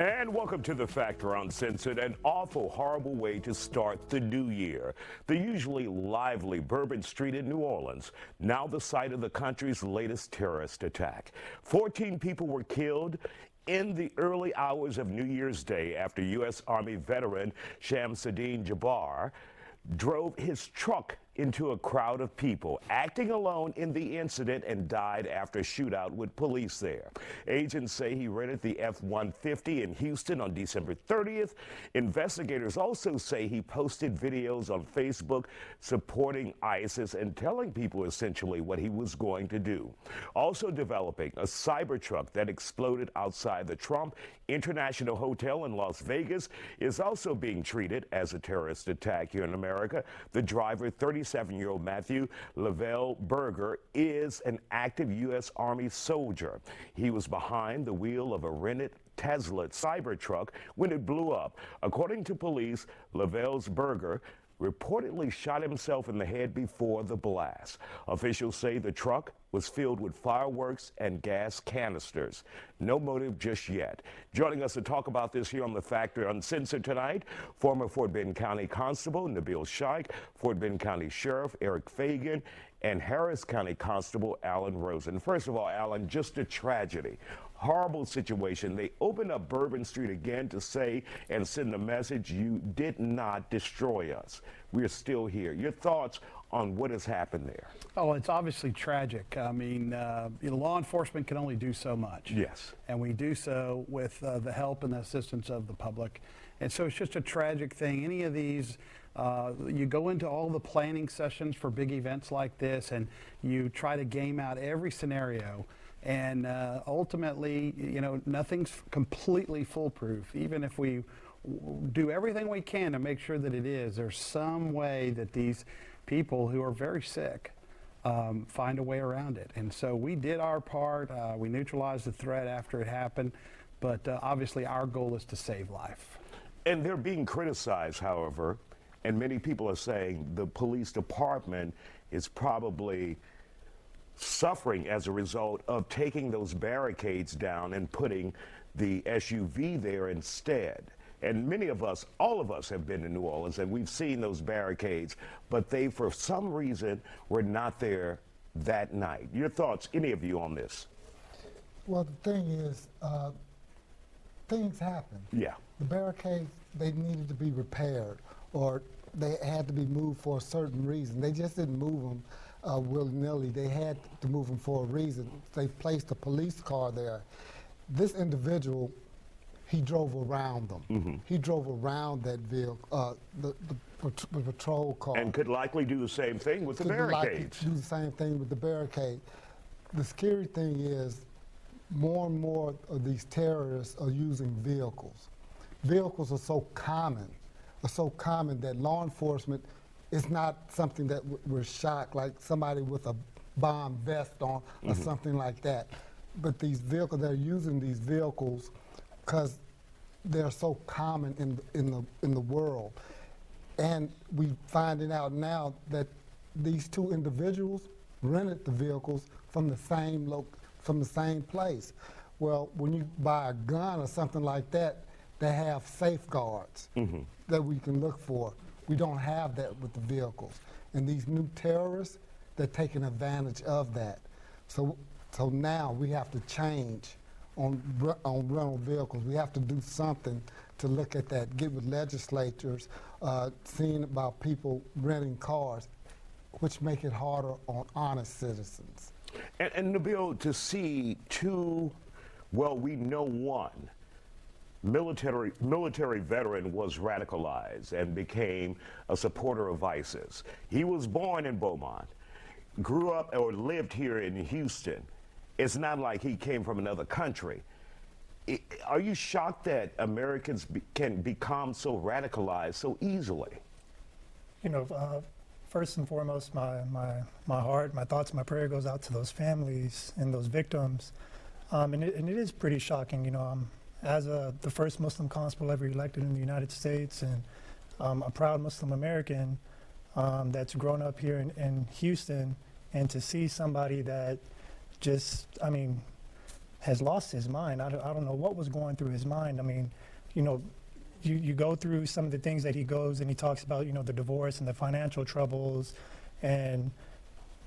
And welcome to the Factor Uncensored, an awful, horrible way to start the new year. The usually lively Bourbon Street in New Orleans, now the site of the country's latest terrorist attack. 14 people were killed in the early hours of New Year's Day after U.S. Army veteran Shamsuddin Jabbar drove his truck into a crowd of people, acting alone in the incident, and died after a shootout with police there. Agents say he rented the F-150 in Houston on December 30th. Investigators also say he posted videos on Facebook supporting ISIS and telling people essentially what he was going to do. Also developing, a Cybertruck that exploded outside the Trump International Hotel in Las Vegas is also being treated as a terrorist attack here in America. The driver, 37-year-old Matthew Lavelle Berger, is an active U.S. Army soldier. He was behind the wheel of a rented Tesla Cybertruck when it blew up. According to police, Lavelle's Berger reportedly shot himself in the head before the blast. Officials say the truck was filled with fireworks and gas canisters. No motive just yet. Joining us to talk about this here on The Factor Uncensored tonight, former Fort Bend County Constable Nabil Shaikh, Fort Bend County Sheriff Eric Fagan, and Harris County Constable Alan Rosen. First of all, Alan, just a tragedy. Horrible situation. They opened up Bourbon Street again to say and send a message: you did not destroy us. We're still here. Your thoughts on what has happened there? Oh, it's obviously tragic. I mean, law enforcement can only do so much. Yes. And we do so with the help and the assistance of the public. And so it's just a tragic thing. Any of these, you go into all the planning sessions for big events like this, and you try to game out every scenario. And ultimately, nothing's completely foolproof. Even if we do everything we can to make sure that it is, there's some way that these people who are very sick find a way around it. And so we did our part. We neutralized the threat after it happened. But obviously, our goal is to save life. And they're being criticized, however, and many people are saying the police department is probably suffering as a result of taking those barricades down and putting the SUV there instead. And many of us, all of us, have been to New Orleans and we've seen those barricades, but they, for some reason, were not there that night. Your thoughts, any of you, on this? Well, the thing is, things happen. Yeah. The barricades, they needed to be repaired, or they had to be moved for a certain reason. They just didn't move them willy-nilly. They had to move them for a reason. They placed a police car there. This individual, he drove around them. Mm-hmm. He drove around that vehicle, the patrol car. And could likely do the same thing with the barricades. Do the same thing with the barricade. The scary thing is, more and more of these terrorists are using vehicles. Vehicles are so common that law enforcement is not something that we're shocked, like somebody with a bomb vest on or something like that. But these vehicles, they're using these vehicles because they're so common in the world. And we're finding out now that these two individuals rented the vehicles from the same place. Well, when you buy a gun or something like that, they have safeguards that we can look for. We don't have that with the vehicles. And these new terrorists, they're taking advantage of that. So now we have to change on rental vehicles. We have to do something to look at that, get with legislatures, seeing about people renting cars, which make it harder on honest citizens. And Nabil, to see two, well, we know one military veteran was radicalized and became a supporter of ISIS. He was born in Beaumont, grew up or lived here in Houston. It's not like he came from another country. Are you shocked that Americans can become so radicalized so easily? First and foremost, my heart, my thoughts, my prayer goes out to those families and those victims. And it is pretty shocking. As the first Muslim constable ever elected in the United States, and a proud Muslim American that's grown up here in Houston, and to see somebody that just, has lost his mind. I don't know what was going through his mind. I mean, you know, you go through some of the things that he goes and he talks about, you know, the divorce and the financial troubles, and,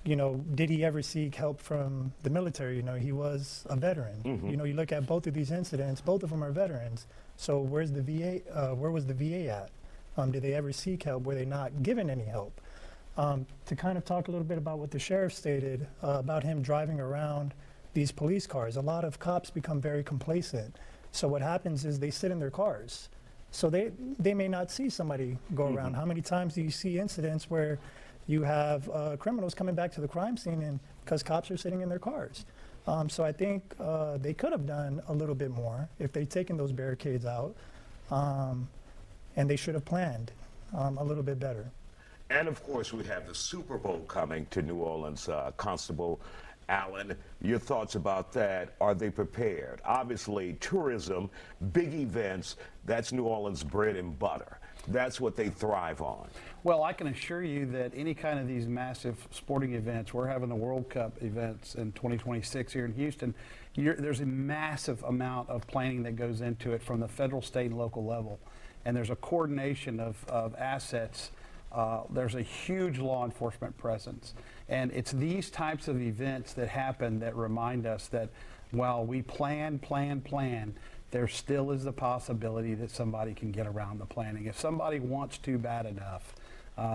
you know, did he ever seek help from the military? You know, he was a veteran. Mm-hmm. You know, you look at both of these incidents, both of them are veterans. So where's the VA? Where was the VA at? Did they ever seek help? Were they not given any help? To kind of talk a little bit about what the sheriff stated about him driving around these police cars. A lot of cops become very complacent. So what happens is they sit in their cars. So they may not see somebody go around. How many times do you see incidents where you have criminals coming back to the crime scene and because cops are sitting in their cars? So I think they could have done a little bit more if they'd taken those barricades out, and they should have planned a little bit better. And of course, we have the Super Bowl coming to New Orleans. Constable Allen, your thoughts about that? Are they prepared? Obviously, tourism, big events, that's New Orleans' bread and butter. That's what they thrive on. Well, I can assure you that any kind of these massive sporting events, we're having the World Cup events in 2026 here in Houston, there's a massive amount of planning that goes into it from the federal, state, and local level. And there's a coordination of assets. There's a huge law enforcement presence. And it's these types of events that happen that remind us that while we plan, there still is the possibility that somebody can get around the planning. If somebody wants to bad enough,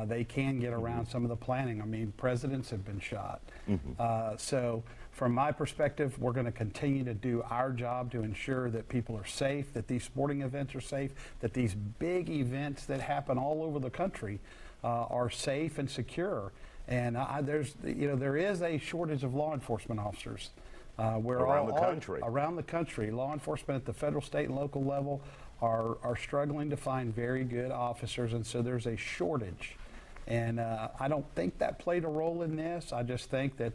they can get around some of the planning. I mean, presidents have been shot. So from my perspective, we're going to continue to do our job to ensure that people are safe, that these sporting events are safe, that these big events that happen all over the country are safe and secure. And there is a shortage of law enforcement officers. Around the country, law enforcement at the federal, state, and local level are struggling to find very good officers, and so there's a shortage. And I don't think that played a role in this. I just think that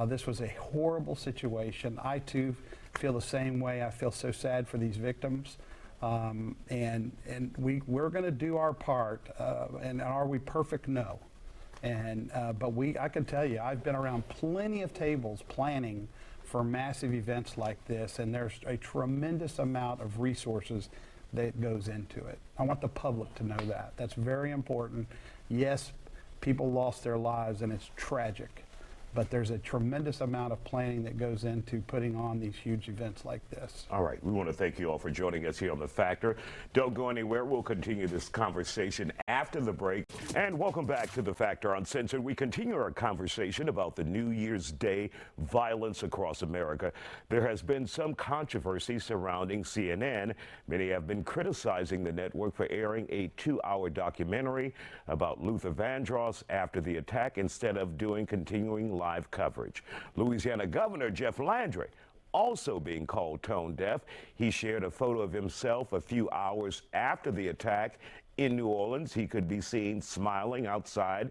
this was a horrible situation. I too feel the same way. I feel so sad for these victims, and we're going to do our part. And are we perfect? No. And but I can tell you, I've been around plenty of tables planning for massive events like this, and there's a tremendous amount of resources that goes into it. I want the public to know that. That's very important. Yes, people lost their lives, and it's tragic, but there's a tremendous amount of planning that goes into putting on these huge events like this. All right, we want to thank you all for joining us here on The Factor. Don't go anywhere. We'll continue this conversation after the break. And welcome back to The Factor Uncensored. We continue our conversation about the New Year's Day violence across America. There has been some controversy surrounding CNN. Many have been criticizing the network for airing a 2-hour documentary about Luther Vandross after the attack instead of doing continuing live coverage. Louisiana Governor Jeff Landry also being called tone deaf. He shared a photo of himself a few hours after the attack in New Orleans. He could be seen smiling outside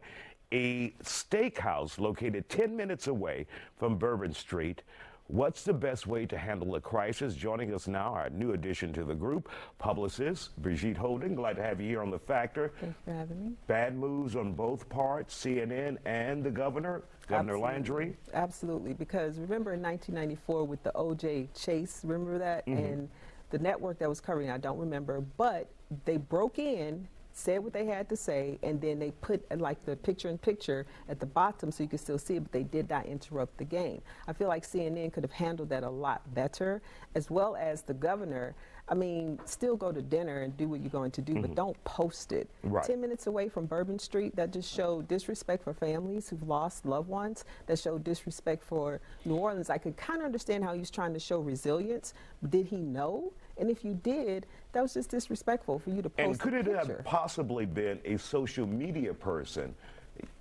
a steakhouse located 10 minutes away from Bourbon Street. What's the best way to handle a crisis? Joining us now, our new addition to the group, publicist Brigitte Holden. Glad to have you here on The Factor. Thanks for having me. Bad moves on both parts, CNN and the governor, Governor Landry. Absolutely, because remember in 1994 with the O.J. Chase, remember that? And the network that was covering, I don't remember, but they broke in, said what they had to say, and then they put like the picture-in-picture at the bottom so you could still see it, but they did not interrupt the game. I feel like CNN could have handled that a lot better, as well as the governor. I mean, still go to dinner and do what you're going to do, but don't post it. Right. 10 minutes away from Bourbon Street, that just showed disrespect for families who've lost loved ones, that showed disrespect for New Orleans. I could kind of understand how he was trying to show resilience. Did he know? And if you did, that was just disrespectful for you to post And could a it picture. have possibly been a social media person?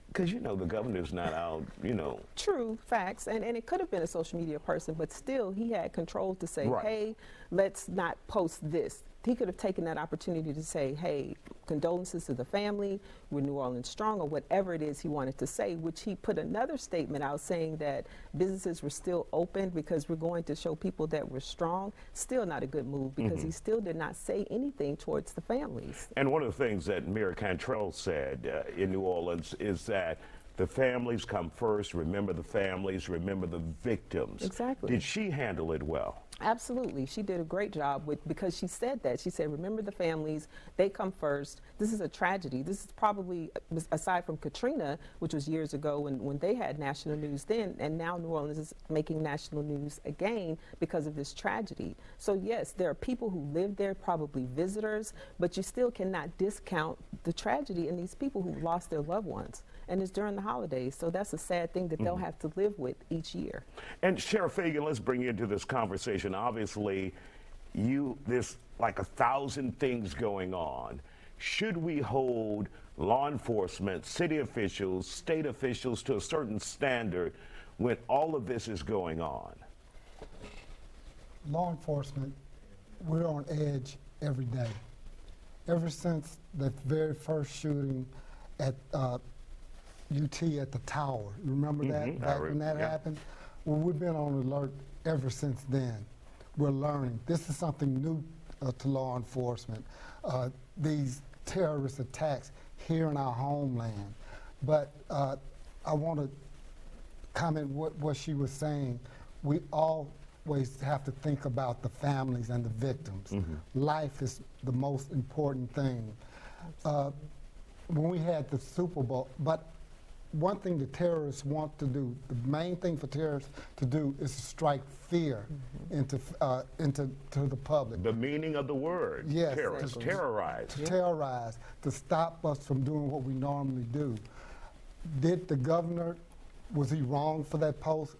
Because, you know, the governor's not out, you know. True, facts. And it could have been a social media person, but still he had control to say, Right. hey, let's not post this. He could have taken that opportunity to say, hey, condolences to the family, we're New Orleans strong, or whatever it is he wanted to say, which he put another statement out saying that businesses were still open because we're going to show people that we're strong. Still not a good move because he still did not say anything towards the families. And one of the things that Mayor Cantrell said in New Orleans is that the families come first. Remember the families, remember the victims. Exactly. Did she handle it well? Absolutely. She did a great job because she said that. She said, remember the families, they come first. This is a tragedy. This is probably, aside from Katrina, which was years ago when they had national news then, and now New Orleans is making national news again because of this tragedy. So yes, there are people who live there, probably visitors, but you still cannot discount the tragedy in these people who lost their loved ones. And it's during the holidays, so that's a sad thing that they'll have to live with each year. And Sheriff Fagan, let's bring you into this conversation. Obviously, there's like 1,000 things going on. Should we hold law enforcement, city officials, state officials to a certain standard when all of this is going on? Law enforcement, we're on edge every day. Ever since the very first shooting at UT at the tower. Remember that, back when that happened? Well, we've been on alert ever since then. We're learning. This is something new to law enforcement, these terrorist attacks here in our homeland. But I want to comment what she was saying. We always have to think about the families and the victims. Life is the most important thing. When we had the Super Bowl, but one thing the terrorists want to do, the main thing for terrorists to do is to strike fear into the public. The meaning of the word, yes, terrorist, terrorize. To terrorize, to stop us from doing what we normally do. Did the governor, was he wrong for that post?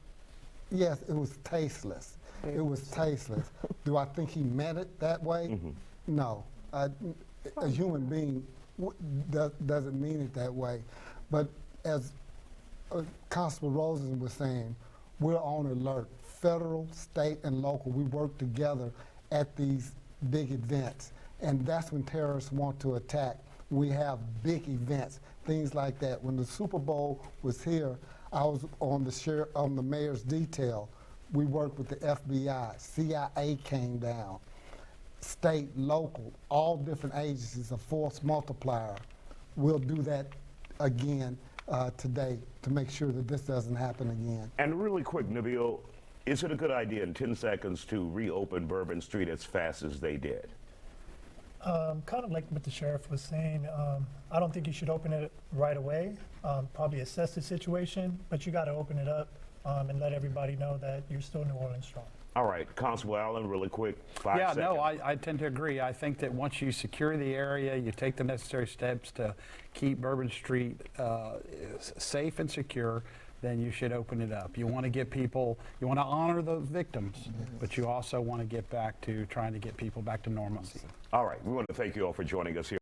Yes, it was tasteless. It was tasteless. Do I think he meant it that way? No. A human being doesn't mean it that way. But as Constable Rosen was saying, we're on alert. Federal, state, and local, we work together at these big events. And that's when terrorists want to attack. We have big events, things like that. When the Super Bowl was here, I was on the mayor's detail. We worked with the FBI, CIA came down, state, local, all different agencies, a force multiplier. We'll do that again today to make sure that this doesn't happen again. And really quick, Nabil, is it a good idea in 10 seconds to reopen Bourbon Street as fast as they did? Kind of like what the sheriff was saying, I don't think you should open it right away. Probably assess the situation, but you got to open it up and let everybody know that you're still New Orleans strong. All right, Constable Allen, really quick, 5 seconds. No, I tend to agree. I think that once you secure the area, you take the necessary steps to keep Bourbon Street safe and secure, then you should open it up. You want to get people, you want to honor the victims, but you also want to get back to trying to get people back to normalcy. All right, we want to thank you all for joining us here.